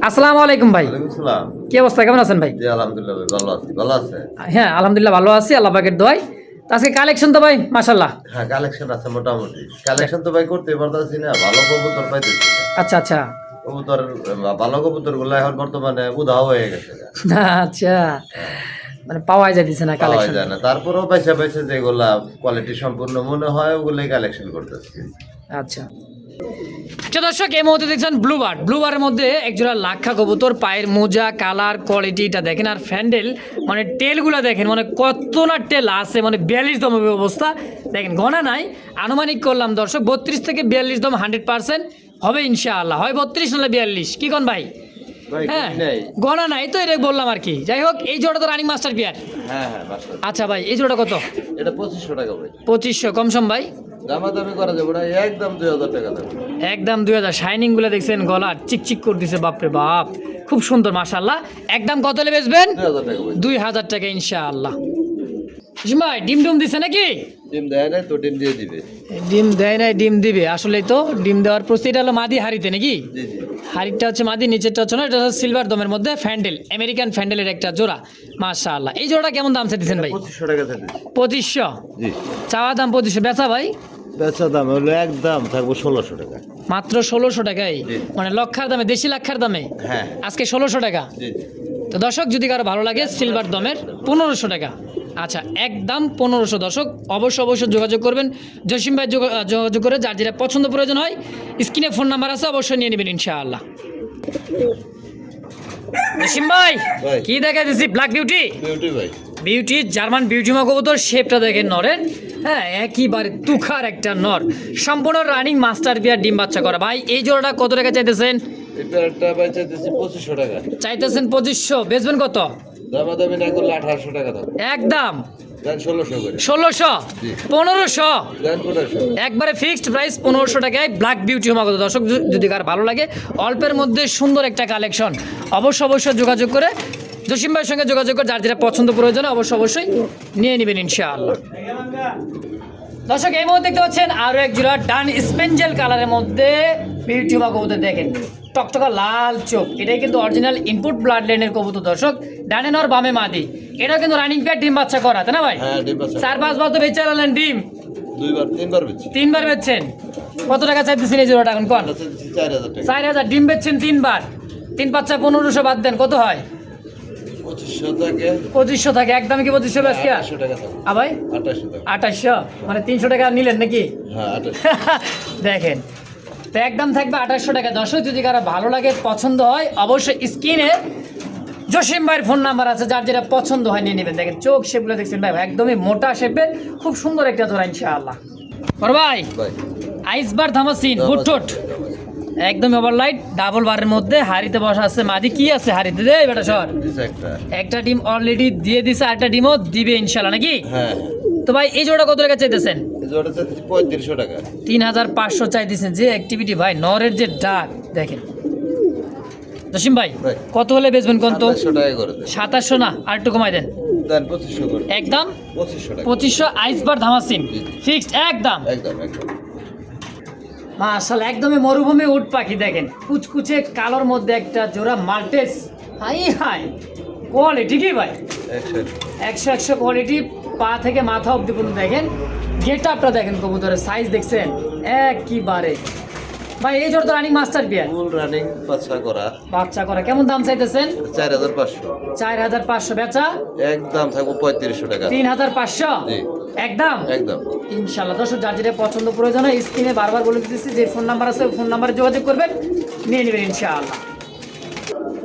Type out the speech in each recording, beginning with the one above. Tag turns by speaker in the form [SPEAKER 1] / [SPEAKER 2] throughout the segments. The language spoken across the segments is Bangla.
[SPEAKER 1] আসসালামু আলাইকুম ভাই।
[SPEAKER 2] ওয়ালাইকুম সালাম।
[SPEAKER 1] কি অবস্থা, কেমন আছেন ভাই?
[SPEAKER 2] জি আলহামদুলিল্লাহ ভাই, ভালো আছি। ভালো আছে?
[SPEAKER 1] হ্যাঁ আলহামদুলিল্লাহ ভালো আছি, আল্লাহ পাকের দোয়ায়। তো আজকে কালেকশন তো ভাই মাশাআল্লাহ।
[SPEAKER 2] হ্যাঁ কালেকশন আছে মোটামুটি। কালেকশন তো ভাই করতে পারতাছি না, ভালো কবুতর পাইতেছি না।
[SPEAKER 1] আচ্ছা আচ্ছা
[SPEAKER 2] কবুতর ভালো কবুতর গুলো এখন বর্তমানে উধাও হয়ে গেছে।
[SPEAKER 1] আচ্ছা, মানে পাওয়া যাইতেছে না
[SPEAKER 2] পাওয়া
[SPEAKER 1] কালেকশন।
[SPEAKER 2] যায় না, তারপরেও পয়সা পয়সা যেগুলা কোয়ালিটি সম্পূর্ণ মনে হয় ওগুলোই কালেকশন করতেছি।
[SPEAKER 1] আচ্ছা দর্শক, এই মুহূর্তে দেখছেন ব্লুবারের মধ্যে একজোড়া লাক্ষা কবুতর, পায়ের মোজা, কালার, কোয়ালিটিটা দেখেন, আর ফ্যান্ডেল মানে টেলগুলো দেখেন, মানে কত না টেল আছে, মানে 42 দম অবস্থা দেখেন, গণা নাই, আনুমানিক করলাম দর্শক 32 থেকে 42 দম 100% হবে ইনশাআল্লাহ, হয় 32 নাহলে 42, কি কোন ভাই? হ্যাঁ গণা নাই তো, এটা বললাম আর কি। যাই হোক, এই জোড়া তো রানিং মাস্টার পিয়ার।
[SPEAKER 2] হ্যাঁ হ্যাঁ মাস্টার।
[SPEAKER 1] আচ্ছা ভাই, এই জোড়া কত?
[SPEAKER 2] এটা 2500 টাকা ভাই।
[SPEAKER 1] 2500 কম সম ভাই?
[SPEAKER 2] দামাদামি করা যাবে না, একদম 2000 টাকা দাম।
[SPEAKER 1] একদম 2000। শাইনিং গুলো দেখছেন, গলা চিকচিক করে দিছে, বাপরে বাপ, খুব সুন্দর মাশাআল্লাহ। একদম কত হলে বেচবেন?
[SPEAKER 2] 2000 টাকা ভাই।
[SPEAKER 1] 2000 টাকা ইনশাআল্লাহ। ভাই ডিম ডুম দিছে নাকি?
[SPEAKER 2] ডিম দেয় না তো, ডিম দিয়ে দিবে।
[SPEAKER 1] ডিম দেয় নাই, ডিম দিবে আসলেই তো। ডিম দেওয়ার প্রস্তুতি, এটা হলো মাদি হাড়িতে নাকি?
[SPEAKER 2] জি জি।
[SPEAKER 1] হাড়িটা হচ্ছে মাদি, নিচেরটা হচ্ছে না, এটা হচ্ছে সিলভার দমের মধ্যে ফ্যান্ডেল, আমেরিকান ফ্যান্ডেলের একটা জোড়া মাশাআল্লাহ। এই জোড়াটা কেমন দাম চাইতেছেন ভাই?
[SPEAKER 2] 2500 টাকা দিচ্ছি।
[SPEAKER 1] 2500?
[SPEAKER 2] জি।
[SPEAKER 1] চাওয়া দাম 2500, বেচা ভাই?
[SPEAKER 2] বেচা দাম হলো একদম থাকবো 1600 টাকা।
[SPEAKER 1] মাত্র 1600 টাকায়?
[SPEAKER 2] জি।
[SPEAKER 1] মানে লক্ষার দামে, দেশি লাক্ষার দামে
[SPEAKER 2] হ্যাঁ
[SPEAKER 1] আজকে 1600 টাকা।
[SPEAKER 2] জি জি।
[SPEAKER 1] তো দর্শক, যদি কারো ভালো লাগে, সিলভার দমের 1500 টাকা। আচ্ছা, একদম 1500 দর্শক। অবশ্যই যোগাযোগ করবেন জসিম ভাই, যোগাযোগ করে যার যেটা পছন্দ প্রয়োজন হয়, স্ক্রিনে ফোন নাম্বার আছে, অবশ্যই নিয়ে নেবেন ইনশাআল্লাহ। জসিম ভাই
[SPEAKER 2] ভাই।
[SPEAKER 1] কি দেখা দিচ্ছি, ব্ল্যাক বিউটি।
[SPEAKER 2] বিউটি ভাই।
[SPEAKER 1] বিউটি, জার্মান বিউটি মা কবুতর, শেপটা দেখেন নরের, হ্যাঁ একেবারে তুখার একটা নর, সম্পূর্ণ রানিং মাস্টার বিয়ার, ডিম বাচ্চা করা। ভাই এই জোড়াটা কত টাকা চাইতেছেন?
[SPEAKER 2] এটা একটা ভাই চাইতেছি 2500 টাকা।
[SPEAKER 1] চাইতেছেন 2500, বেচবেন কত?
[SPEAKER 2] দামাদামি না করলে 1800 টাকা দাম।
[SPEAKER 1] একদম
[SPEAKER 2] দেন 1600 করে।
[SPEAKER 1] 1600?
[SPEAKER 2] জি।
[SPEAKER 1] 1500?
[SPEAKER 2] দেন 1500।
[SPEAKER 1] একবারে ফিক্সড প্রাইস 1500 টাকায় ব্ল্যাক বিউটি হোমাগত। দর্শক, যদি কার ভালো লাগে, অল্পের মধ্যে সুন্দর একটা কালেকশন, অবশ্যই যোগাযোগ করে জসিম ভাইয়ের সঙ্গে যোগাযোগ করে যার যেটা পছন্দ প্রয়োজন অবশ্যই নিয়ে নেবেন ইনশাআল্লাহ। দর্শক, এই মুহূর্তে দেখতে পাচ্ছেন আরও এক জোড়া ডান স্পেঞ্জেল কালারের মধ্যে বিউটি হোমা কবুতর, দেখেন টকটকা লাল চোখ, এটাই কিন্তু অরিজিনাল ইনপুট ব্লাড লাইনের কবুতর দর্শক, ডানে নর বামে মাদি। এটা কিন্তু রানিং পেয়ার, ডিম বাচ্চা করা, তাই না ভাই?
[SPEAKER 2] হ্যাঁ ডিম বাচ্চা।
[SPEAKER 1] 4-5 বার তো বেচে আনলেন ডিম,
[SPEAKER 2] দুইবার তিনবার বেচছি।
[SPEAKER 1] 3 বার বেচছেন। কত টাকা চাইতেছেন এই জোড়াটা এখন কোন?
[SPEAKER 2] এটা চাইতেছি 4000 টাকা।
[SPEAKER 1] 4000। ডিম বেচছেন 3 বার, 3-5 1500 বাদ দেন, কত হয়?
[SPEAKER 2] 2500 টাকা।
[SPEAKER 1] 2500 থাকে। একদম কি 2500 বেচকে?
[SPEAKER 2] 2800 টাকা থাকবে।
[SPEAKER 1] ভাই
[SPEAKER 2] 2800 টাকা।
[SPEAKER 1] 2800, মানে 300 টাকা নিলেন নাকি?
[SPEAKER 2] হ্যাঁ 2800।
[SPEAKER 1] দেখেন, তো একদম থাকবে 2800 টাকা। দর্শক, যদি কারো ভালো লাগে, পছন্দ হয়, অবশ্যই স্ক্রিনে জসিম ভাইয়ের ফোন নাম্বার আছে, যার যেটা পছন্দ হয় নিয়ে নেবেন। দেখেন চোখ শেপগুলো দেখছেন ভাই, একদমই মোটা শেপের, খুব সুন্দর একটা জোড়া ইনশাআল্লাহ। বড় ভাই
[SPEAKER 2] ভাই
[SPEAKER 1] আইসবার থামাসিন বুটটুট, একদম ওভারলাইট, ডাবল বারের মধ্যে হাড়িতে বসা আছে মাদি। কি আছে হাড়িতে দে বেটা সর?
[SPEAKER 2] দিছে একটা।
[SPEAKER 1] একটা ডিম অলরেডি দিয়ে দিছে, আরেকটা ডিমও দিবে ইনশাআল্লাহ নাকি?
[SPEAKER 2] হ্যাঁ।
[SPEAKER 1] তো ভাই এই জোড়া কত টাকা চাইতেছেন?
[SPEAKER 2] এই জোড়া চাইতেছি 3500 টাকা।
[SPEAKER 1] 3500 চাইতেছেন। যে অ্যাক্টিভিটি ভাই, নরের যে ডাক দেখেন। জসিম ভাই
[SPEAKER 2] ভাই।
[SPEAKER 1] কত হলে বেচবেন কোন তো?
[SPEAKER 2] 2700 টাকা করে দেন।
[SPEAKER 1] 2700 না, আর একটু কমাই দেন।
[SPEAKER 2] দেন 2500 করে।
[SPEAKER 1] একদম
[SPEAKER 2] 2500 টাকা।
[SPEAKER 1] 2500 আইসবার ধামাসিন
[SPEAKER 2] জি।
[SPEAKER 1] ফিক্সড একদম।
[SPEAKER 2] একদম।
[SPEAKER 1] মাশাআল্লাহ, একদমই মরুভূমি উট পাখি, দেখেন কুচকুচে কালোর মধ্যে একটা জোড়া মাল্টেস। হাই কোয়ালিটি কি ভাই? 100 কোয়ালিটি, পা থেকে মাথা অব্দি পর্যন্ত দেখেন। গেট আপটা দেখেন, কবুতরের সাইজ দেখছেন একবারে। ভাই এই জোড়া তো রানিং মাস্টার বিয়ার,
[SPEAKER 2] ফুল রানিং
[SPEAKER 1] বাচ্চা করা। কেমন দাম চাইতেছেন?
[SPEAKER 2] 4500।
[SPEAKER 1] 4500 বেচা?
[SPEAKER 2] একদম থাকবো 3500 টাকা।
[SPEAKER 1] 3500
[SPEAKER 2] জি।
[SPEAKER 1] একদম
[SPEAKER 2] একদম।
[SPEAKER 1] ইনশাআল্লাহ। দর্শক, যার যেটা পছন্দ প্রয়োজন হয়, স্ক্রিনে বারবার বলে দিতেছি যে ফোন নাম্বার আছে, ফোন নাম্বারে যোগাযোগ করবেন, নিয়ে নেবেন ইনশাআল্লাহ।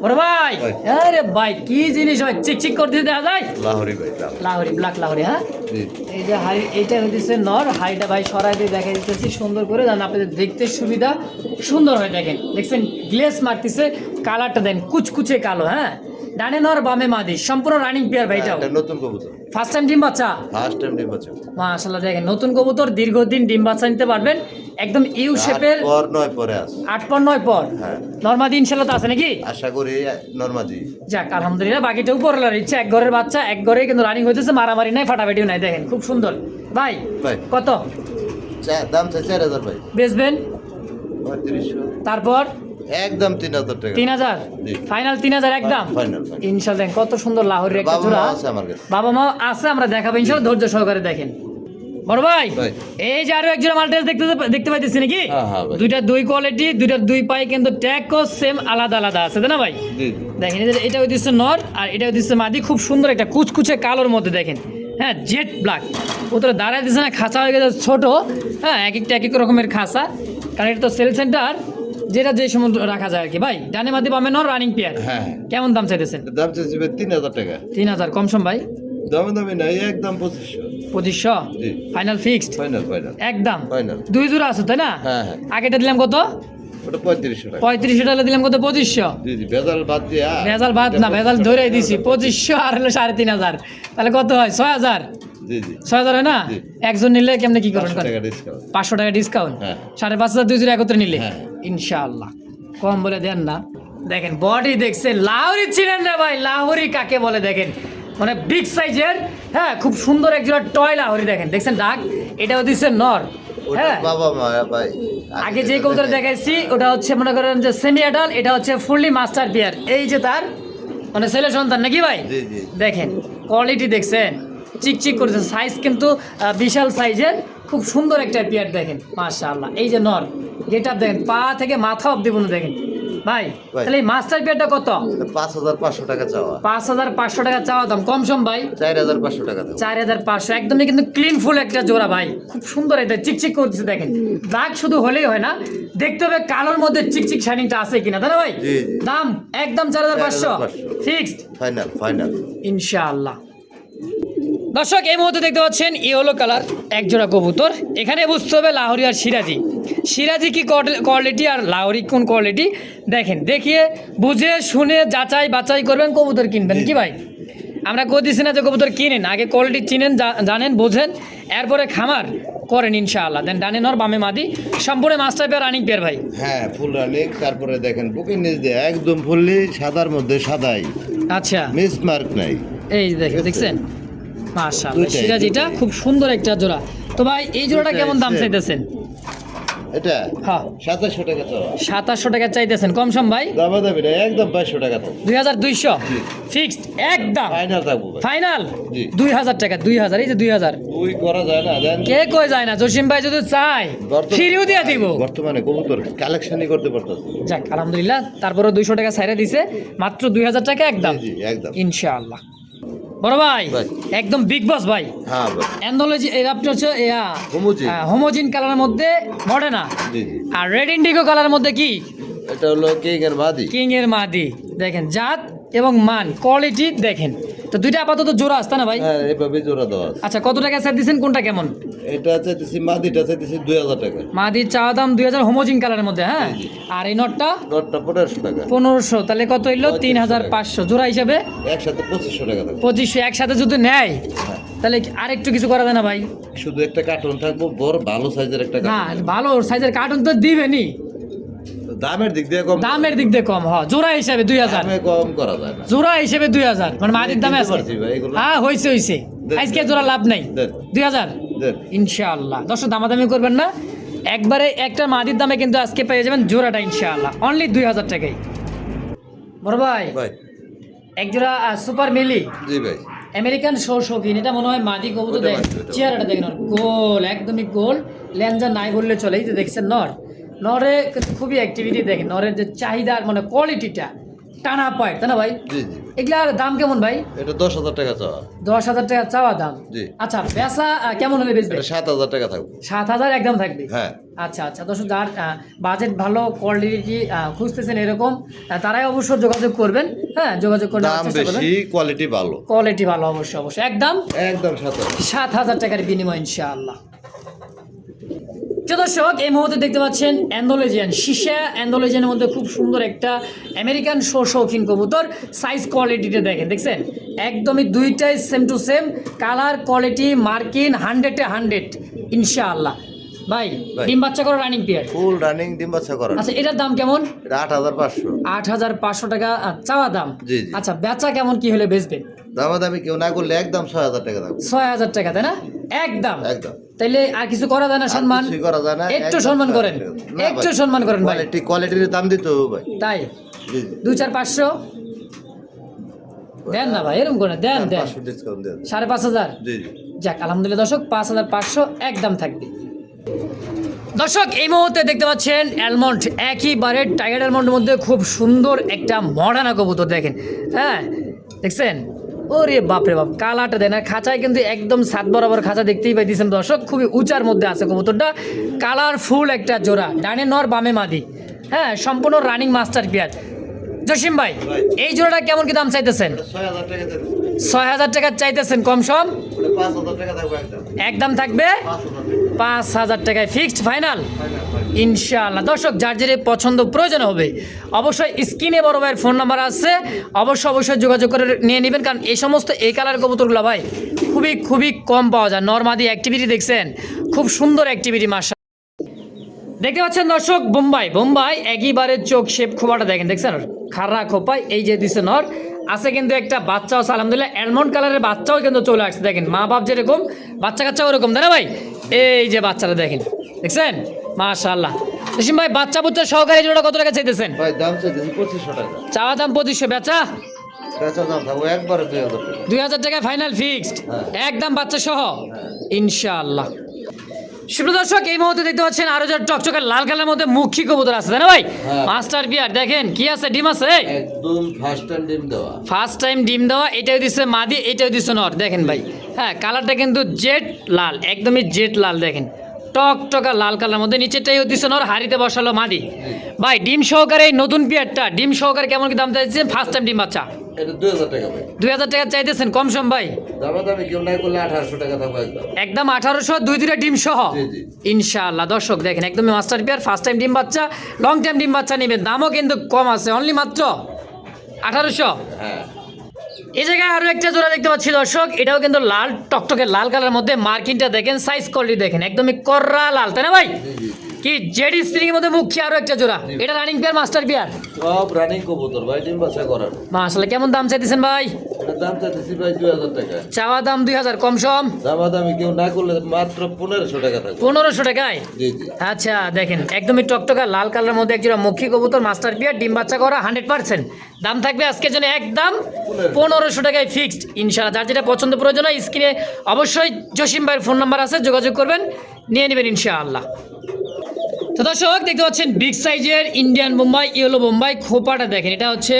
[SPEAKER 1] ওরে ভাই,
[SPEAKER 2] ভাই।
[SPEAKER 1] আরে ভাই কি জিনিস হয়, চিকচিক করতে দেখা যায়।
[SPEAKER 2] লাহোরি ভাই।
[SPEAKER 1] লাহোরি, ব্ল্যাক লাহোরি। হ্যাঁ,
[SPEAKER 2] জি।
[SPEAKER 1] এই যে হাই, এইটা হইতেছে নর। হাইটা ভাই সরাই দিয়ে দেখা দিতেছি সুন্দর করে, যেন আপনাদের দেখতে সুবিধা সুন্দর হয়। দেখেন দেখছেন, গ্লেস মারতেছে, কালারটা দেন কুচকুচে কালো। হ্যাঁ, ডানে নর বামে মাদি, সম্পূর্ণ রানিং পেয়ার ভাই। এটাও
[SPEAKER 2] এটা নতুন কবুতর।
[SPEAKER 1] ফার্স্ট টাইম ডিম বাচ্চা?
[SPEAKER 2] ফার্স্ট টাইম ডিম বাচ্চা।
[SPEAKER 1] মাশাআল্লাহ, দেখেন নতুন কবুতর, দীর্ঘদিন ডিম বাচ্চা নিতে পারবেন। একদম ইউ শেপের।
[SPEAKER 2] 8 পরে আছে।
[SPEAKER 1] 8 পর।
[SPEAKER 2] হ্যাঁ।
[SPEAKER 1] নরমাদি ইনশাআল্লাহ তো আছে নাকি?
[SPEAKER 2] আশা করি নরমাদি।
[SPEAKER 1] যাক আলহামদুলিল্লাহ, বাকিটা উপরওয়ালার ইচ্ছা। এক ঘরের বাচ্চা, এক ঘরে কিন্তু রানিং হইতেছে, মারামারি নাই, ফাটাফাটিও নাই। দেখেন খুব সুন্দর। ভাই
[SPEAKER 2] ভাই।
[SPEAKER 1] কত
[SPEAKER 2] দাম চাই 4000 ভাই।
[SPEAKER 1] বেচবেন?
[SPEAKER 2] 3500।
[SPEAKER 1] তারপর
[SPEAKER 2] একদম 3000 টাকা।
[SPEAKER 1] 3000
[SPEAKER 2] জি।
[SPEAKER 1] ফাইনাল 3000 একদম
[SPEAKER 2] ফাইনাল।
[SPEAKER 1] ইনশাআল্লাহ। কত সুন্দর লাহোরের একটা
[SPEAKER 2] বাবা
[SPEAKER 1] জোড়া
[SPEAKER 2] মা আছে আমার কাছে।
[SPEAKER 1] বাবা মা আছে, আমরা দেখাবো ইনশাআল্লাহ, ধৈর্য সহকারে দেখেন। বড় ভাই
[SPEAKER 2] ভাই।
[SPEAKER 1] এই যে আরো এক জোড়া মাল্টেস দেখতে পাইতেছি নাকি?
[SPEAKER 2] হ্যাঁ, হ্যাঁ ভাই।
[SPEAKER 1] দুইটা দুই কোয়ালিটি, দুইটার দুই পাই কিন্তু ট্যাগও সেম আলাদা আলাদা আছে, তাই না ভাই?
[SPEAKER 2] জি জি।
[SPEAKER 1] দেখেন এই যে এটা হইতেছে নর আর এটা হইতেছে মাদি, খুব সুন্দর একটা কুচকুচে কালোর মধ্যে দেখেন, হ্যাঁ জেট ব্ল্যাক। ও তো দাঁড়ায় দিচ্ছে না, খাঁচা হয়ে গেছে ছোট, হ্যাঁ এক একটা এক এক রকমের খাঁচা, কারণ এটা তো সেল সেন্টার, যেটা যে সময় রাখা যায় আর কি। ভাই ডানে মাদি বামে নর, রানিং পেয়ার,
[SPEAKER 2] হ্যাঁ।
[SPEAKER 1] কেমন দাম চাইতেছেন?
[SPEAKER 2] দাম চাইছি ভাই 3000 টাকা।
[SPEAKER 1] 3000 কম সম ভাই?
[SPEAKER 2] দামি নাই, একদম 2500।
[SPEAKER 1] 2500
[SPEAKER 2] জি।
[SPEAKER 1] Final fixed
[SPEAKER 2] final.
[SPEAKER 1] একদম।
[SPEAKER 2] ফাইনাল।
[SPEAKER 1] দুই জোড়া আছে তাই না?
[SPEAKER 2] হ্যাঁ, হ্যাঁ।
[SPEAKER 1] আগেটা দিলাম কত?
[SPEAKER 2] ওটা 3500 টাকা।
[SPEAKER 1] 3500 টাকা দিলাম কত? 2500।
[SPEAKER 2] জি জি, ভেজাল বাদ দিয়া।
[SPEAKER 1] ভেজাল বাদ না, ভেজাল ধরেই দিছি। 2500 আর হলো 3500, তাহলে কত হয়? 6000।
[SPEAKER 2] জি জি।
[SPEAKER 1] 6000 হয় না?
[SPEAKER 2] জি।
[SPEAKER 1] একজন নিলে কেমনে কি করবেন?
[SPEAKER 2] 500 টাকা ডিসকাউন্ট।
[SPEAKER 1] 500 টাকা ডিসকাউন্ট,
[SPEAKER 2] হ্যাঁ।
[SPEAKER 1] 5500 দুই জোড়া একত্রে নিলে
[SPEAKER 2] হ্যাঁ।
[SPEAKER 1] ইনশাআল্লাহ কম বলে দেন না। দেখেন বডি দেখছেন, লাহোরি ছিলেন রে ভাই, লাহোরি কাকে বলে দেখেন, মানে বিগ সাইজের, হ্যাঁ খুব সুন্দর এক জোড়া টয় লাহোরি দেখেন, দেখছেন ডাক, এটাও দিচ্ছে নর,
[SPEAKER 2] ওটা
[SPEAKER 1] হ্যাঁ।
[SPEAKER 2] বাবা মা ভাই।
[SPEAKER 1] আগে যে কবুতর দেখাইছি ওটা হচ্ছে মনে করেন যে সেমি অ্যাডাল্ট, এটা হচ্ছে ফুললি মাস্টার পেয়ার। এই যে তার মানে ছেলে সন্তান নাকি ভাই?
[SPEAKER 2] জি জি।
[SPEAKER 1] দেখেন কোয়ালিটি দেখছেন, চিকচিক করেছে, সাইজ কিন্তু বিশাল সাইজের, খুব সুন্দর একটা পেয়ার দেখেন মাশাআল্লাহ। এই যে নর গেট আপ দেখেন, পা থেকে মাথা অব্দি বন্ধু দেখেন ভাই।
[SPEAKER 2] ভাই।
[SPEAKER 1] তাহলে এই মাস্টার পেয়ারটা কত?
[SPEAKER 2] 5500 টাকা চাওয়া।
[SPEAKER 1] 5500 টাকা চাওয়া দাম, কম সম ভাই?
[SPEAKER 2] 4500 টাকা দাও।
[SPEAKER 1] 4500 একদমই কিন্তু ক্লিন ফুল একটা জোড়া ভাই, খুব সুন্দর, এটা চিকচিক করছে দেখেন। দাগ শুধু হলেই হয় না, দেখতে হবে কালোর মধ্যে চিকচিক শাইনিংটা আছে কিনা, তাই না ভাই?
[SPEAKER 2] জি, জি।
[SPEAKER 1] দাম একদম 4500
[SPEAKER 2] 4500
[SPEAKER 1] ফিক্সড
[SPEAKER 2] ফাইনাল।
[SPEAKER 1] ইনশাআল্লাহ। দর্শক এই মুহূর্তে দেখতে পাচ্ছেন ইয়েলো কালার এক জোড়া কবুতর। এখানে বুঝতে হবে লাহোরি আর সিরাজি কি কোয়ালিটি আর লাহোরি কোন কোয়ালিটি, দেখেন দেখিয়ে বুঝে শুনে যাচাই বাছাই করবেন, কবুতর কিনবেন কি ভাই? আমরা দিচ্ছি না যে কবুতর কিনেন, আগে কোয়ালিটি চিনেন, জানেন, বোঝেন, এরপরে খামার করেন ইনশাআল্লাহ। দেন ডানে নর বামে মাদি, সম্পূর্ণ মাস্টার পেয়ার রানিং পেয়ার ভাই।
[SPEAKER 2] হ্যাঁ, ফুল রানিং। তারপরে দেখেন বুকের নিচ দিয়ে একদম ফুললি সাদার মধ্যে সাদাই,
[SPEAKER 1] আচ্ছা
[SPEAKER 2] মিস মার্ক নাই।
[SPEAKER 1] এই দেখেন, দেখছেন মাশাআল্লাহ,
[SPEAKER 2] দুইটাই,
[SPEAKER 1] সিরাজিটা খুব সুন্দর একটা জোড়া। তো ভাই এই জোড়াটা কেমন দাম চাইতেছেন?
[SPEAKER 2] এটা
[SPEAKER 1] হ্যাঁ
[SPEAKER 2] 2700 টাকা চাওয়া।
[SPEAKER 1] 2700 টাকা চাইতেছেন, কম সম ভাই?
[SPEAKER 2] দামি না, একদম 2200 টাকা থাকবে।
[SPEAKER 1] 2200
[SPEAKER 2] জি।
[SPEAKER 1] ফিক্সড একদম
[SPEAKER 2] ফাইনাল থাকবো ভাই।
[SPEAKER 1] ফাইনাল
[SPEAKER 2] জি।
[SPEAKER 1] 2000 টাকা, 2000, এই যে 2000
[SPEAKER 2] দুই করা যায় না দেন।
[SPEAKER 1] কে কই যায় না, জসিম ভাই যদি চাই ফিরিও দিয়ে দিব।
[SPEAKER 2] বর্তমানে কবুতর কালেকশনই করতে পারতেছে।
[SPEAKER 1] যাক আলহামদুলিল্লাহ, তারপরে 200 টাকা ছাইরা দিছে, মাত্র 2000 টাকা একদম
[SPEAKER 2] জি একদম।
[SPEAKER 1] ইনশাআল্লাহ। বড় ভাই
[SPEAKER 2] ভাই।
[SPEAKER 1] একদম বিগ বস ভাই,
[SPEAKER 2] হ্যাঁ ভাই।
[SPEAKER 1] অ্যান্থোলজি এর আপনি হচ্ছে
[SPEAKER 2] হোমোজিন।
[SPEAKER 1] হোমোজিন কালারের মধ্যে মডার্না,
[SPEAKER 2] জি জি।
[SPEAKER 1] আর রেড ইন্ডিগো কালারের মধ্যে কি
[SPEAKER 2] এটা হলো কিং এর মাদি।
[SPEAKER 1] কিং এর মাদি। দেখেন জাত এবং মান কোয়ালিটি দেখেন। তো দুইটা আপাতত জোড়া আসতে না ভাই?
[SPEAKER 2] হ্যাঁ, এভাবে জোড়া দেওয়া আছে।
[SPEAKER 1] আচ্ছা কত টাকা স্যার দিচ্ছেন, কোনটা কেমন?
[SPEAKER 2] এটা চাইতেছি মাদিটা চাইতেছি 2000 টাকা।
[SPEAKER 1] মাদির চাওয়া দাম 2000 হোমোজিন কালারের মধ্যে, হ্যাঁ।
[SPEAKER 2] জি, জি।
[SPEAKER 1] আর এই নটটা
[SPEAKER 2] নটটা 1500 টাকা।
[SPEAKER 1] 1500, তাহলে কত হইলো? 3500 জোড়া হিসাবে
[SPEAKER 2] একসাথে 2500 টাকা থাকবে।
[SPEAKER 1] 2500 একসাথে যদি নেয়
[SPEAKER 2] হ্যাঁ।
[SPEAKER 1] তাহলে আর একটু কিছু করা যায় না ভাই?
[SPEAKER 2] শুধু একটা কার্টুন থাকবো, বড় ভালো সাইজের একটা
[SPEAKER 1] না
[SPEAKER 2] কার্টুন।
[SPEAKER 1] ভালো সাইজের কার্টুন তো দিবেনি,
[SPEAKER 2] দামের দিক দিয়ে কম।
[SPEAKER 1] দামের দিক দিয়ে কম, হ্যাঁ জোড়া হিসাবে 2000,
[SPEAKER 2] দামে কম করা যায় না।
[SPEAKER 1] জোড়া হিসেবে 2000, মানে মাটির দামে
[SPEAKER 2] কিনতে
[SPEAKER 1] আছে।
[SPEAKER 2] পারছি ভাই এগুলো।
[SPEAKER 1] হ্যাঁ হয়েছে
[SPEAKER 2] দেন,
[SPEAKER 1] আজকে
[SPEAKER 2] দেন।
[SPEAKER 1] জোড়া লাভ নাই,
[SPEAKER 2] দেন।
[SPEAKER 1] 2000
[SPEAKER 2] দেন।
[SPEAKER 1] ইনশাআল্লাহ। দর্শক দামাদামি করবেন না, একবারে একটা মাটির দামে কিন্তু আজকে পেয়ে যাবেন জোড়াটা ইনশাআল্লাহ, অনলি 2000 টাকাই। বড় ভাই
[SPEAKER 2] ভাই।
[SPEAKER 1] এক জোড়া সুপার মিলি
[SPEAKER 2] জি ভাই।
[SPEAKER 1] আমেরিকান শৌখিন, এটা মনে হয় মাদি কবুতর।
[SPEAKER 2] ওটা
[SPEAKER 1] দেখেন
[SPEAKER 2] মাদি, ওটা।
[SPEAKER 1] চেহারাটা দেখেন, ওর গোল, একদমই গোল, লেঞ্জা নাই বললে চলে। এই যে দেখছেন নরে কিন্তু খুবই অ্যাক্টিভিটি দেখেন, নরের যে চাহিদা মানে কোয়ালিটিটা টানা পায়, তাই না ভাই?
[SPEAKER 2] জি জি।
[SPEAKER 1] এগুলার দাম কেমন ভাই?
[SPEAKER 2] এটা 10000 টাকা চাওয়া।
[SPEAKER 1] 10,000 টাকা চাওয়া দাম।
[SPEAKER 2] জি।
[SPEAKER 1] আচ্ছা বেচা কেমন হলে বেচবে?
[SPEAKER 2] এটা 7000 টাকা থাকবে।
[SPEAKER 1] 7000 একদম থাকবে।
[SPEAKER 2] হ্যাঁ।
[SPEAKER 1] আচ্ছা আচ্ছা, দর্শক যার বাজেট ভালো, কোয়ালিটি খুঁজতেছেন এরকম, তারাই অবশ্য যোগাযোগ করবেন, হ্যাঁ যোগাযোগ করে
[SPEAKER 2] দাম বেশি, কোয়ালিটি ভালো।
[SPEAKER 1] কোয়ালিটি ভালো অবশ্যই অবশ্যই, একদম
[SPEAKER 2] একদম 7000।
[SPEAKER 1] 7000 টাকার বিনিময় ইনশাআল্লাহ। দর্শক এই মুহূর্তে দেখতে পাচ্ছেন অ্যান্ডোলেজিয়ান, শিশা অ্যান্ডোলেজিয়ানের মধ্যে খুব সুন্দর একটা আমেরিকান শৌখিন কবুতর। সাইজ কোয়ালিটিটা দেখছেন একদমই দুইটাই same to same, colour quality মার্কিন 100-এ 100 ইনশাআল্লাহ। ভাই
[SPEAKER 2] ভাই।
[SPEAKER 1] ডিম বাচ্চা করা রানিং পেয়ার।
[SPEAKER 2] ফুল রানিং ডিম বাচ্চা করা।
[SPEAKER 1] আচ্ছা এটার দাম কেমন?
[SPEAKER 2] এটা 8500।
[SPEAKER 1] 8500 টাকা চাওয়া দাম।
[SPEAKER 2] জি, জি।
[SPEAKER 1] আচ্ছা বেচা কেমন কি হলে বেচবেন?
[SPEAKER 2] দামাদামি কেউ না করলে একদম 6000 টাকা থাকবে।
[SPEAKER 1] 6000 টাকা, তাই না? একদম
[SPEAKER 2] একদম।
[SPEAKER 1] তাইলে আর কিছু করা যায় না সম্মান?
[SPEAKER 2] আর কিছুই করা যায় না,
[SPEAKER 1] একটু
[SPEAKER 2] একদম
[SPEAKER 1] সম্মান করেন,
[SPEAKER 2] না ভাই।
[SPEAKER 1] একটু সম্মান করেন ভাই।
[SPEAKER 2] কোয়ালিটির দাম দিতে হবে ভাই।
[SPEAKER 1] তাই
[SPEAKER 2] জি জি
[SPEAKER 1] 2-4-500 দেন না ভাই, এরকম করে দেন দেন।
[SPEAKER 2] 500 ডিসকাউন্ট দেন।
[SPEAKER 1] 5,500
[SPEAKER 2] জি জি
[SPEAKER 1] যাক আলহামদুলিল্লাহ দর্শক, 5,500 একদম থাকবে। দর্শক এই মুহূর্তে দেখতে পাচ্ছেন অ্যালমন্ড, একইবারে টাইগার অ্যালমন্ডের মধ্যে খুব সুন্দর একটা মডার্না কবুতর দেখেন। হ্যাঁ দেখছেন, ওরে বাপরে বাপ, কালারটা দেন আর খাঁচায় কিন্তু একদম সাত বরাবর খাঁচা দেখতেই পাইতেছেন দর্শক, খুবই উঁচার মধ্যে আছে কবুতরটা। কালারফুল একটা জোড়া, ডানে নর বামে মাদি। হ্যাঁ সম্পূর্ণ রানিং মাস্টার পেয়ার। জসিম ভাই এই জোড়াটা কেমন কি দাম চাইতেছেন?
[SPEAKER 2] 6000 টাকা দেন।
[SPEAKER 1] 6,000 টাকা চাইতেছেন, কম সম
[SPEAKER 2] 5000 টাকা থাকবে একদম।
[SPEAKER 1] একদম থাকবে 5,000 টাকায় ফিক্সড ফাইনাল ইনশাআল্লাহ। দর্শক যার যে পছন্দ প্রয়োজন হবে অবশ্যই স্ক্রিনে বড় ভাইয়ের ফোন নাম্বার আছে, অবশ্যই যোগাযোগ করে নিয়ে নেবেন, কারণ এই সমস্ত এই কালার কবুতরগুলো ভাই খুবই কম পাওয়া যায়। নরমাদি অ্যাক্টিভিটি দেখছেন, খুব সুন্দর অ্যাক্টিভিটি মাশা। দেখতে পাচ্ছেন দর্শক বোম্বাই একইবারে চোখ শেপ খোপাটা দেখেন, দেখছেন খাররা খোপায় এই যে দিছে নর আছে, কিন্তু একটা বাচ্চাও আছে আলহামদুলিল্লাহ, অ্যালমন্ড কালারের বাচ্চাও কিন্তু চলে আসছে দেখেন, মা বাপ যেরকম বাচ্চা কাচ্চা ওরকম তাই না ভাই? এই যে বাচ্চারা দেখেন, দেখছেন মাশাআল্লাহ। জসিম ভাই বাচ্চা বুচ্চা সহকারে এই জোড়া কত টাকা চাইতেছেন?
[SPEAKER 2] ভাই দাম চাইতেছি 2500 টাকা।
[SPEAKER 1] চাওয়া দাম 2500, বেচা
[SPEAKER 2] বেচা দাম থাকবে একবারে 2000 টাকা।
[SPEAKER 1] 2,000 টাকায় ফাইনাল ফিক্সড একদম বাচ্চা সহ ইনশাআল্লাহ। সুপ্রিয় দর্শক এই মুহূর্তে দেখতে পাচ্ছেন আরো যে টকটকে লাল কালারের মধ্যে মুখী কবুতর আছে তাই না ভাই?
[SPEAKER 2] হ্যাঁ।
[SPEAKER 1] মাস্টার বিয়ার দেখেন কি আছে, ডিম আছে
[SPEAKER 2] একদম ফার্স্ট টাইম ডিম দেওয়া।
[SPEAKER 1] ফার্স্ট টাইম ডিম দেওয়া, এটাও দিচ্ছে মাদি, এটাও দিচ্ছে নর দেখেন ভাই। হ্যাঁ কালারটা কিন্তু জেড লাল, একদমই জেড লাল দেখেন, টকটকা লাল কালার মধ্যে, নিচেরটাই দিচ্ছে নর, হাড়িতে বসালো মাদি। ভাই ডিম সহকারে এই নতুন পিয়ারটা ডিম সহকারে কেমন কি দাম চাইছেন? ফার্স্ট টাইম ডিম বাচ্চা
[SPEAKER 2] এটা 2000 টাকা ভাই।
[SPEAKER 1] 2,000 টাকা চাইতেছেন, কম সম ভাই
[SPEAKER 2] দামি কেউ নাই করলে 1800 টাকা থাকবে একদম।
[SPEAKER 1] একদম 1800, 2-2টা ডিম সহ
[SPEAKER 2] জি, জি।
[SPEAKER 1] ইনশাআল্লাহ। দর্শক দেখেন একদমই মাস্টার পিয়ার, ফার্স্ট টাইম ডিম বাচ্চা, লং টাইম ডিম বাচ্চা নেবেন, দামও কিন্তু কম আছে, অনলি মাত্র 1800।
[SPEAKER 2] হ্যাঁ
[SPEAKER 1] এই জায়গায় আরো একটা জোড়া দেখতে পাচ্ছি দর্শক, এটাও কিন্তু লাল টকটকে লাল কালারের মধ্যে, মার্কিংটা দেখেন, সাইজ কোয়ালিটি দেখেন, একদমই কররা লাল তাই না ভাই?
[SPEAKER 2] জি জি
[SPEAKER 1] কি জেডি স্প্রিং এর মধ্যে মুখী আরো একটা জোড়া, এটা রানিং পেয়ার মাস্টার পেয়ার
[SPEAKER 2] সব রানিং কবুতর ভাই, ডিম বাচ্চা করার।
[SPEAKER 1] মাশাআল্লাহ। কেমন দাম চাইতেছেন ভাই?
[SPEAKER 2] এটা দাম চাইতেছি ভাই 2000 টাকা।
[SPEAKER 1] চাওয়া দাম 2,000, কম সম
[SPEAKER 2] দামি কেউ না করলে মাত্র 1500 টাকা থাকবে।
[SPEAKER 1] 1500 টাকায়।
[SPEAKER 2] জি জি
[SPEAKER 1] আচ্ছা দেখেন একদমই টকটকা লাল কালারের মধ্যে একজোড়া মুখী কবুতর মাস্টার পিয়ার, ডিম বাচ্চা করা 100%। দাম থাকবে আজকের জন্য একদম 1500 টাকায় ফিক্সড ইনশাআল্লাহ। যার যেটা পছন্দ প্রয়োজন হয় স্ক্রিনে অবশ্যই জসিম ভাইয়ের ফোন নাম্বার আছে, যোগাযোগ করবেন, নিয়ে নেবেন ইনশাআল্লাহ। তো দর্শক দেখতে পাচ্ছেন বিগ সাইজের ইন্ডিয়ান বোম্বাই, ইয়েলো বোম্বাই, খোপাটা দেখেন, এটা হচ্ছে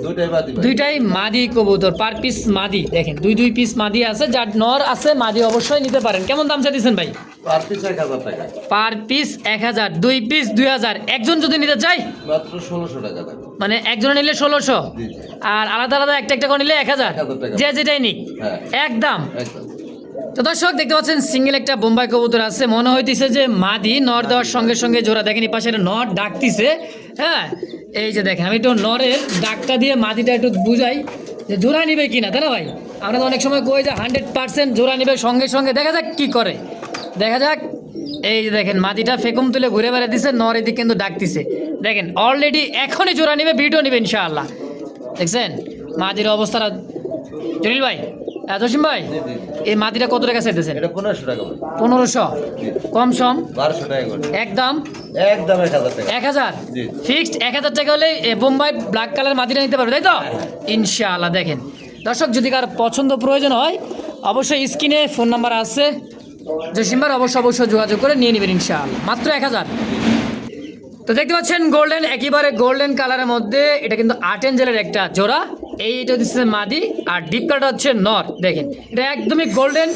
[SPEAKER 2] দুইটাই বাদি ভাই।
[SPEAKER 1] দুইটাই মাদি কবুতর, পার পিস মাদি দেখেন, দুই পিস মাদি আছে, যার নর আছে মাদি অবশ্যই নিতে পারেন। কেমন দাম চাইতেছেন ভাই?
[SPEAKER 2] পার পিস 1000 টাকা।
[SPEAKER 1] পার পিস 1000, 2 পিস 2000, একজন যদি নিতে চাই
[SPEAKER 2] মাত্র 1600 টাকা থাকবে।
[SPEAKER 1] মানে একজন নিলে 1600,
[SPEAKER 2] জি জি
[SPEAKER 1] আর আলাদা আলাদা একটা করে নিলে 1000,
[SPEAKER 2] 1000 টাকা।
[SPEAKER 1] যে যেটাই নিক
[SPEAKER 2] হ্যাঁ
[SPEAKER 1] একদম।
[SPEAKER 2] একদম
[SPEAKER 1] তো দর্শক দেখতে পাচ্ছেন সিঙ্গেল একটা বোম্বাই কবুতর আছে, মনে হইতেছে যে মাদি, নর দেওয়ার সঙ্গে সঙ্গে জোড়া দেখেন, এই পাশে একটা নর ডাকতিছে। হ্যাঁ এই যে দেখেন, আমি একটু নরের ডাকটা দিয়ে মাদিটা একটু বুঝাই যে জোড়া নিবে কিনা তাই না ভাই? আমরা তো অনেক সময় কই যে 100% জোড়া নিবে, সঙ্গে সঙ্গে দেখা যাক কি করে, দেখা যাক। এই যে দেখেন মাদিটা ফেকুম তুলে ঘুরে বেড়াতেছে, নর এদিকে কিন্তু ডাকতিছে দেখেন, অলরেডি এখনই জোড়া নিবে, ভিডিও নিবে ইনশাআল্লাহ। দেখছেন মাদির অবস্থাটা। জলিল ভাই, জসিম ভাই,
[SPEAKER 2] জি জি
[SPEAKER 1] এই মাদিটা কত টাকা চাইতেছেন?
[SPEAKER 2] এটা 1500 টাকা ভাই।
[SPEAKER 1] 1500, কম সম
[SPEAKER 2] 1200 টাকা করে।
[SPEAKER 1] একদম
[SPEAKER 2] একদম 1000 টাকা।
[SPEAKER 1] 1000
[SPEAKER 2] জি।
[SPEAKER 1] ফিক্সড 1000 টাকা হলে বোম্বাই ব্ল্যাক কালার মাদিটা নিতে পারবে তাই তো ইনশাআল্লাহ। দেখেন দর্শক যদি কার পছন্দ প্রয়োজন হয় অবশ্যই স্ক্রিনে ফোন নাম্বার আছে, জসিমবার অবশ্যই যোগাযোগ করে নিয়ে নেবেন ইনশাআল্লাহ, মাত্র 1000। তো দেখতে পাচ্ছেন গোল্ডেন, একেবারে গোল্ডেন কালারের মধ্যে, এটা কিন্তু আর্ট এঞ্জেলের একটা জোড়া, এইটা দিচ্ছে মাদি আর ডিপ কালারটা হচ্ছে নর। দেখেন এটা একদমই গোল্ডেন,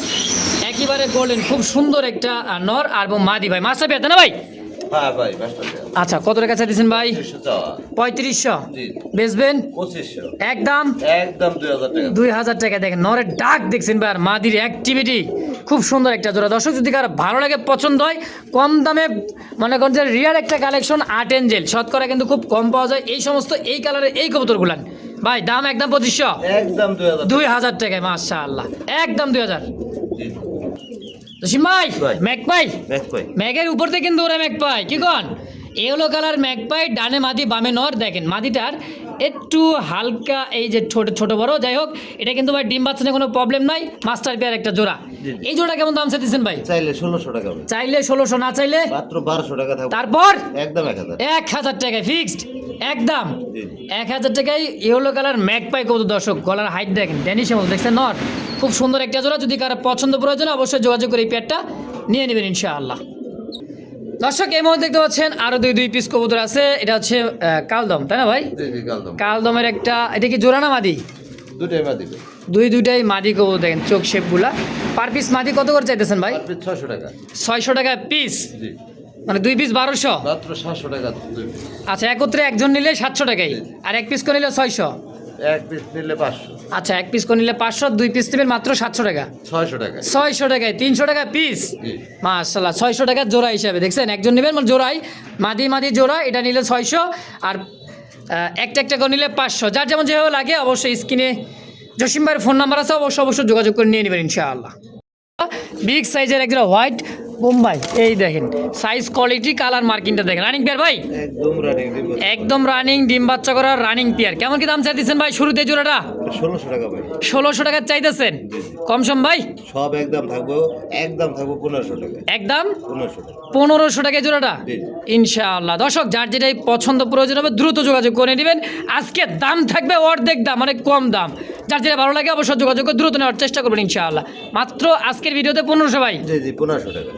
[SPEAKER 1] একেবারে গোল্ডেন, খুব সুন্দর একটা নর আর মাদি ভাই, মাস্টার পেয়ে না ভাই?
[SPEAKER 2] হ্যাঁ ভাই মাস্টার টাকা।
[SPEAKER 1] আচ্ছা কত টাকা চাইতেছেন ভাই?
[SPEAKER 2] 300 চাওয়া।
[SPEAKER 1] 3500
[SPEAKER 2] জি
[SPEAKER 1] বেচবেন
[SPEAKER 2] 2500।
[SPEAKER 1] একদম
[SPEAKER 2] একদম 2000 টাকা।
[SPEAKER 1] 2000 টাকা। দেখেন নরের ডাক দেখছেন ভাই, আর মাদির অ্যাক্টিভিটি খুব সুন্দর একটা জোড়া। দর্শক যদি কার ভালো লাগে, পছন্দ হয়, কম দামে মনে করেন যে রিয়ার একটা কালেকশন, আর্ট এঞ্জেল শতকরা কিন্তু খুব কম পাওয়া যায় এই সমস্ত এই কালারের এই কবুতরগুলান ভাই, দাম একদম 2500,
[SPEAKER 2] একদম 2000 টাকা।
[SPEAKER 1] 2000 টাকায় মাশাআল্লাহ, একদম 2000।
[SPEAKER 2] জি
[SPEAKER 1] জসিম ভাই,
[SPEAKER 2] ভাই।
[SPEAKER 1] ম্যাক ভাই,
[SPEAKER 2] দেখ ভাই।
[SPEAKER 1] ম্যাগের উপর থেকে কিন্তু ওরা ম্যাক পাই কি কন, ইয়েলো কালার ম্যাকপাই, ডানে মাদি বামে নর। দেখেন মাদিটার একটু হালকা এই যে ছোট ছোট বড়, যাই হোক এটা কিন্তু ভাই ডিম বাচ্চা নিয়ে কোনো প্রবলেম নাই, মাস্টার পেয়ার একটা জোড়া। এই জোড়া কেমন দাম চাইতেছেন ভাই?
[SPEAKER 2] চাইলে 1600 টাকা ভাই।
[SPEAKER 1] চাইলে 1600, না চাইলে
[SPEAKER 2] মাত্র 1200 টাকা থাকবে।
[SPEAKER 1] তারপর
[SPEAKER 2] একদম 1000।
[SPEAKER 1] 1000 টাকায় ফিক্সড, একদম
[SPEAKER 2] জি।
[SPEAKER 1] 1000 টাকায় ইয়েলো কালার ম্যাকপাই কবুতর। দর্শক গলার হাইট দেখেন, ড্যানিশের মতো দেখছেন নর, খুব সুন্দর একটা জোড়া। যদি কারো পছন্দ প্রয়োজন অবশ্যই যোগাযোগ করে এই পেয়ারটা নিয়ে নেবেন ইনশাআল্লাহ। দর্শক এই মুহূর্তে দেখতে পাচ্ছেন আরো দুই পিস কবুতর আছে। এটা হচ্ছে কালদম, তাই না ভাই?
[SPEAKER 2] জি জি কালদম।
[SPEAKER 1] কালদমের একটা, এটা কি জোড়া না মাদি?
[SPEAKER 2] দুটোই মাদি ভাই।
[SPEAKER 1] দুইটাই মাদি কবুতর। দেখেন চোখ শেপগুলা। পার পিস মাদি কত করে চাইতেছেন ভাই?
[SPEAKER 2] মাত্র 600 টাকা।
[SPEAKER 1] 600 টাকা পিস,
[SPEAKER 2] জি।
[SPEAKER 1] মানে 2 পিস 1200।
[SPEAKER 2] মাত্র 700 টাকা দুই পিস।
[SPEAKER 1] আচ্ছা, একত্রে একজন নিলে 700 টাকাই, আর এক পিস করে নিলে 600।
[SPEAKER 2] এক পিস নিলে 500।
[SPEAKER 1] আচ্ছা, এক পিস করে নিলে 500, 2 পিস নেবেন মাত্র 700 টাকা।
[SPEAKER 2] 600 টাকা।
[SPEAKER 1] 600 টাকায় 300 টাকা পিস।
[SPEAKER 2] জি।
[SPEAKER 1] মাশাআল্লাহ, 600 টাকা জোড়া হিসাবে দেখছেন। একজন নেবেন মানে জোড়াই, মাদি জোড়া, এটা নিলে 600, আর একটা করে নিলে 500। যার যেমন যেভাবে লাগে অবশ্যই স্ক্রিনে জসিম ভাইয়ের ফোন নাম্বার আছে, অবশ্যই যোগাযোগ করে নিয়ে নেবেন ইনশাআল্লাহ। বিগ সাইজের একটা হোয়াইট বোম্বাই, এই দেখেন সাইজ, কোয়ালিটি, কালার, মার্কিংটা দেখেন। রানিং পেয়ার ভাই,
[SPEAKER 2] একদম রানিং দিব।
[SPEAKER 1] একদম রানিং, ডিম বাচ্চা করা রানিং পেয়ার। কেমন কি দাম চাইতেছেন ভাই শুরুতে জোড়াটা?
[SPEAKER 2] 1600 টাকা ভাই।
[SPEAKER 1] 1600 টাকা চাইতেছেন, কম সম ভাই?
[SPEAKER 2] সব একদম থাকবো 1500 টাকা।
[SPEAKER 1] একদম
[SPEAKER 2] 1500 টাকা।
[SPEAKER 1] 1500 টাকায় জোড়াটা
[SPEAKER 2] জি।
[SPEAKER 1] ইনশাআল্লাহ। দর্শক যার যেটাই পছন্দ প্রয়োজন হবে দ্রুত যোগাযোগ করে নেবেন। আজকে দাম থাকবে অর্ধেক দাম, মানে কম দাম। যার যেটা ভালো লাগে অবশ্যই যোগাযোগ করে দ্রুত নেওয়ার চেষ্টা করবেন ইনশাআল্লাহ। মাত্র আজকের ভিডিওতে 1500 ভাই।
[SPEAKER 2] জি জি 1500 টাকা।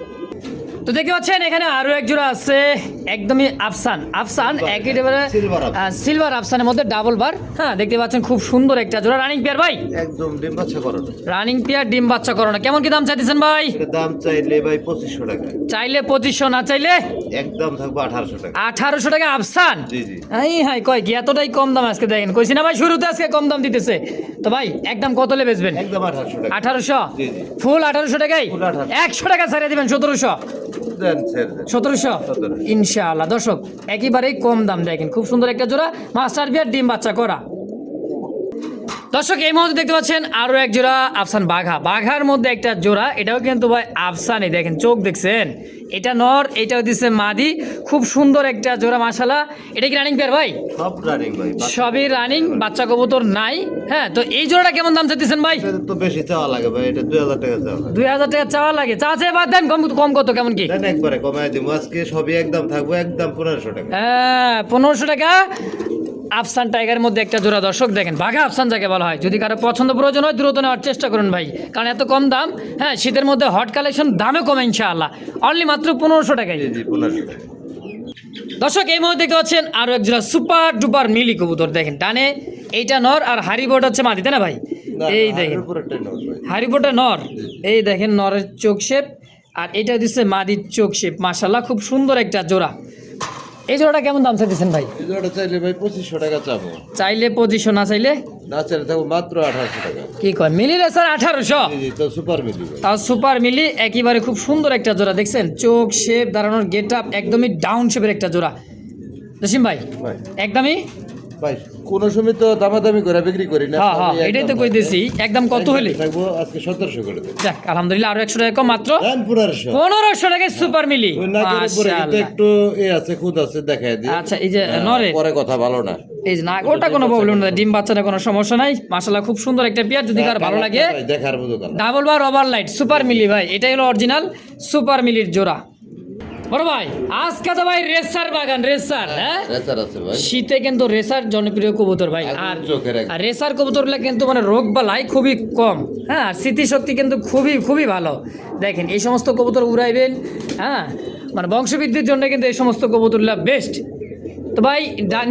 [SPEAKER 1] তো দেখতে পাচ্ছেন এখানে আরো এক জোড়া আছে, একদমই আফসান একেবারে সিলভার আফসানের মধ্যে ডাবল বার। হ্যাঁ, দেখতে পাচ্ছেন খুব সুন্দর একটা জোড়া, রানিং পেয়ার ভাই।
[SPEAKER 2] একদম ডিম বাচ্চা করানো।
[SPEAKER 1] রানিং পেয়ার, ডিম বাচ্চা করানো। কেমন কি দাম চাইতেছেন ভাই?
[SPEAKER 2] এর দাম চাইলে ভাই 2500 টাকা।
[SPEAKER 1] চাইলে 2500, না চাইলে
[SPEAKER 2] একদম থাকবো 1800 টাকা।
[SPEAKER 1] 1800 টাকা আফসান।
[SPEAKER 2] জি জি।
[SPEAKER 1] হাই কয় কি এতটাই কম দাম আজকে? দেখেন কইছি না ভাই শুরুতে আজকে কম দাম দিতেছে। তো ভাই একদম কত লে বেচবেন?
[SPEAKER 2] একদম 1800 টাকা।
[SPEAKER 1] 1800,
[SPEAKER 2] জি জি।
[SPEAKER 1] ফুল 1800 টাকাই।
[SPEAKER 2] ফুল 1800।
[SPEAKER 1] 100 টাকা ছাড়িয়ে দিবেন 1700।
[SPEAKER 2] দেন স্যার দেন।
[SPEAKER 1] 1700 ইনশাআল্লাহ। দর্শক একেবারেই কম দাম, দেখেন খুব সুন্দর একটা জোড়া, মাস্টার বিয়ার, ডিম বাচ্চা করা। দর্শক এই মুহূর্তে দেখতে পাচ্ছেন আরো এক জোড়া আফসান বাঘার মধ্যে একটা জোড়া। এটাও কিন্তু ভাই আফসানই, দেখেন চোখ দেখছেন, এটা নর, এটাও দিচ্ছে মাদি। খুব সুন্দর একটা জোড়া মাশাআল্লাহ। এটা কি রানিং পেয়ার ভাই?
[SPEAKER 2] সব রানিং ভাই।
[SPEAKER 1] সবই রানিং, বাচ্চা কবুতর নাই। হ্যাঁ, তো এই জোড়াটা কেমন দাম চাইতেছেন ভাই?
[SPEAKER 2] এটা তো বেশি চাওয়া লাগে ভাই, এটা 2000 টাকা চাওয়া লাগে।
[SPEAKER 1] 2000 টাকা চাওয়া লাগে। চাচে বাদ দেন, কম কত কেমন কি?
[SPEAKER 2] দেন একবারে কমায় দিব। আজকে সবই একদম থাকবো একদম 1500 টাকা।
[SPEAKER 1] হ্যাঁ, 1500 টাকা আফসান টাইগারের মধ্যে একটা জোড়া। দর্শক দেখেন বাঘা আফসান যাকে বলা হয়, যদি কারো পছন্দ প্রয়োজন হয় দ্রুত নেওয়ার চেষ্টা করুন ভাই, কারণ এত কম দাম। হ্যাঁ, শীতের মধ্যে হট কালেকশন, দামে কমে ইনশাআল্লাহ, অনলি মাত্র 1500 টাকায়।
[SPEAKER 2] জি জি 1500 টাকা।
[SPEAKER 1] দর্শক এই মুহূর্তে দেখতে পাচ্ছেন আরো এক জোড়া সুপার ডুপার মিলি কবুতর। দেখেন ডানে এইটা নর, আর হারিবোর্ড হচ্ছে মাদি, তাই না ভাই? এই দেখেন হারিবোর্ডটা নর, এই দেখেন নরের চোখ শেপ, আর এটা দিচ্ছে মাদির চোখ শেপ। মাশাআল্লাহ, খুব সুন্দর একটা জোড়া। এই জোড়াটা কেমন দাম চাইতেছেন ভাই?
[SPEAKER 2] এই জোড়া চাইলে ভাই 2500 টাকা চাবো।
[SPEAKER 1] চাইলে 2500, না চাইলে?
[SPEAKER 2] না চাইলে থাকবো মাত্র 1800 টাকা।
[SPEAKER 1] কি কয় মিলি রে স্যার? 1800।
[SPEAKER 2] জি জি, তো সুপার মিলি ভাই।
[SPEAKER 1] তাও সুপার মিলি, একেবারে খুব সুন্দর একটা জোড়া। দেখছেন চোখ শেপ, দাঁড়ানোর গেট আপ, একদমই ডাউন শেপের একটা জোড়া। জসিম ভাই
[SPEAKER 2] ভাই
[SPEAKER 1] একদমই
[SPEAKER 2] ভাই কোন সময় তো দামাদামি করে বিক্রি করি না।
[SPEAKER 1] হ্যাঁ, এটাই তো কইতেছি। একদম কত হইলে
[SPEAKER 2] থাকবো? আজকে 1700 করে দেব।
[SPEAKER 1] যাক আলহামদুলিল্লাহ, আরো 100 টাকা কম, মাত্র
[SPEAKER 2] দেন 1500।
[SPEAKER 1] 1500 টাকায় সুপার মিলি।
[SPEAKER 2] ওই নাকের উপরে কিন্তু
[SPEAKER 1] মাশাআল্লাহ।
[SPEAKER 2] একটু আছে, খুদ আছে, দেখায় দিই।
[SPEAKER 1] আচ্ছা, এই যে নরে
[SPEAKER 2] পরে কথা ভালো না।
[SPEAKER 1] এই যে না, ওটা কোনো প্রবলেম না, ডিম বাচ্চা না, কোনো সমস্যা নাই। মাশাআল্লাহ, খুব সুন্দর একটা পেয়ার, যদি কার ভালো লাগে
[SPEAKER 2] ভাই, দেখার মতো কালার।
[SPEAKER 1] ডাবল বার ওভারলাইট সুপার মিলি ভাই, এটাই হলো অরিজিনাল সুপার মিলির জোড়া। বড় ভাই আজকে তো ভাই রেসার বাগান, রেসার। হ্যাঁ,
[SPEAKER 2] রেসার আছে ভাই।
[SPEAKER 1] শীতে কিন্তু রেসার জনপ্রিয় কবুতর ভাই। আর
[SPEAKER 2] চোখের
[SPEAKER 1] আর রেসার কবুতরগুলো কিন্তু মানে রোগ বালাই খুবই কম। হ্যাঁ, আর স্মৃতিশক্তি কিন্তু খুবই ভালো। দেখেন এই সমস্ত কবুতর উড়াইবেন, হ্যাঁ, মানে বংশবৃদ্ধির জন্য কিন্তু এই সমস্ত কবুতরগুলো বেস্ট। তো ভাই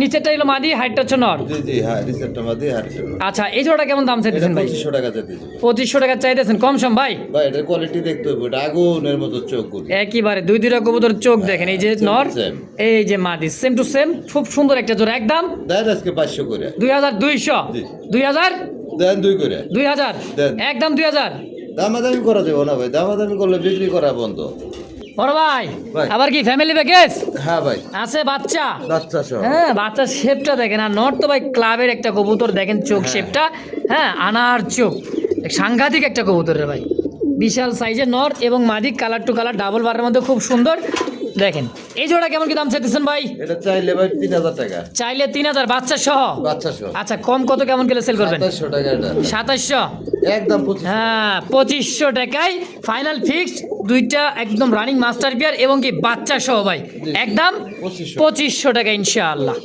[SPEAKER 1] নিচেরটা হলো মাদি, হাইটটা হচ্ছে নর।
[SPEAKER 2] জি জি, হ্যাঁ রিসেপ্টটা মাদি, হ্যাঁ রিসেপ্ট।
[SPEAKER 1] আচ্ছা, এই জোড়াটা কেমন দাম চাইতেছেন ভাই?
[SPEAKER 2] 2500 টাকা চাইতেছি।
[SPEAKER 1] 2500 টাকা চাইতেছেন, কম সম ভাই?
[SPEAKER 2] ভাই এটার কোয়ালিটি দেখতে হবে, এটা আগুনের মতো চোখগুলো।
[SPEAKER 1] একেবারে দুইটা কবুতর চোখ দেখেন, এই যে নর,
[SPEAKER 2] same.
[SPEAKER 1] এই যে মাদি, সেম টু সেম, খুব সুন্দর একটা জোড়া। একদম
[SPEAKER 2] দেন আজকে 500 করে।
[SPEAKER 1] 2200,
[SPEAKER 2] জি।
[SPEAKER 1] 2000,
[SPEAKER 2] দেন 2 করে।
[SPEAKER 1] 2000,
[SPEAKER 2] দেন।
[SPEAKER 1] একদম 2000।
[SPEAKER 2] দামাদামি করা যাবে না ভাই, দামাদামি করলে বিক্রি করা বন্ধ।
[SPEAKER 1] বড় ভাই
[SPEAKER 2] ভাই।
[SPEAKER 1] আবার কি ফ্যামিলি প্যাকেজ
[SPEAKER 2] হ্যাঁ ভাই,
[SPEAKER 1] আছে? বাচ্চা,
[SPEAKER 2] বাচ্চা সহ।
[SPEAKER 1] হ্যাঁ, বাচ্চার শেপটা দেখেন। আর নর তো ভাই ক্লাবের একটা কবুতর, দেখেন চোখ শেপটা, হ্যাঁ, আনার চোখ, সাংঘাতিক একটা কবুতর রে ভাই, বিশাল সাইজের নর এবং মাদি, কালার টু কালার ডাবল বারের মধ্যে খুব সুন্দর। দেখেন এই জোড়া কেমন কি দাম চাইতেছেন ভাই?
[SPEAKER 2] এটা চাইলে ভাই 3000 টাকা,
[SPEAKER 1] চাইলে 3000 বাচ্চা সহ।
[SPEAKER 2] বাচ্চা সহ।
[SPEAKER 1] আচ্ছা কম কত কেমন গেলে সেল করবেন?
[SPEAKER 2] 2700 টাকা এটা,
[SPEAKER 1] 2700।
[SPEAKER 2] একদম 2500।
[SPEAKER 1] হ্যাঁ 2500 টাকায় ফাইনাল ফিক্সড, দুইটা একদম রানিং মাস্টার পেয়ার এবং কি বাচ্চা সহ ভাই, একদম
[SPEAKER 2] 2500
[SPEAKER 1] 2500 টাকা ইনশাআল্লাহ।